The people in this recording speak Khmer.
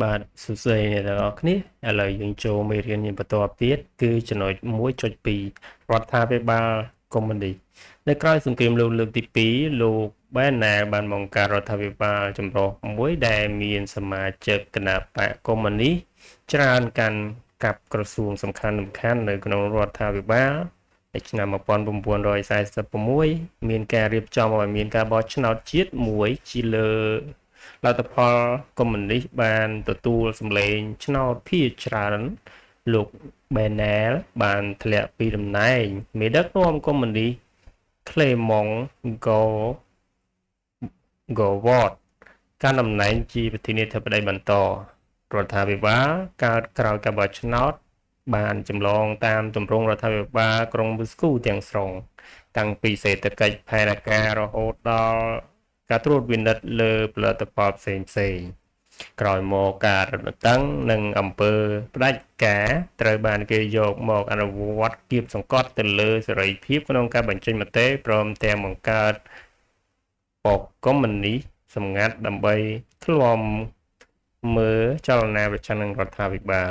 បាទសួស្តីអ្នកទាំងអស់គ្នាឥឡូវយើងចូលមេរៀនបន្តទៀតគឺចំណុច1.2រដ្ឋាភិបាលកុម្មុយនីសនៅក្រៅសង្គ្រាមលោកលើកទី2លោកបែនណាបានបង្កើតរដ្ឋាភិបាលចម្រុះមួយដែលមានសមាជិកគណៈបកកុម្មុយនីសច្រើនកាន់កាប់ក្រសួងសំខាន់នៅក្នុងរដ្ឋាភិបាលនៅឆ្នាំ1946មានការរៀបចំឲ្យមានការបោះឆ្នោតជាតិមួយជាលើលទ្ធផលកុម្មុយនីសបានទទួលសម្លេងឆ្នោតភាគច្រើនលោកបែនណែលបានធ្លាក់ពីតំណែងមេដឹកនាំកុម្មុយនីសក្លេម៉ុងហ្គវតកាន់តំណែងជាប្រធានាធិបតីបន្តរដ្ឋាភិបាលកើតក្រោយការបោះឆ្នោតបានចម្លងតាមទម្រង់រដ្ឋាភិបាលក្រុងមូស្គូទាំងស្រុងតាំងពីសេដ្ឋកិច្ចផែនការរហូតដល់ការត្រួតពិនិត្យលើផលិតផលផ្សេងក្រោយមកការរឹតបន្តឹងនិងអំពើផ្ដាច់ការត្រូវបានគេយកមកអនុវត្តគៀបសង្កត់ទៅលើសេរីភាពក្នុងការបញ្ចេញមតិព្រមទាំងបង្កើតបកកុម្មុយនីសសម្ងាត់ដើម្បីឃ្លាំមើលចលនាប្រឆាំងនឹងរដ្ឋាភិបាល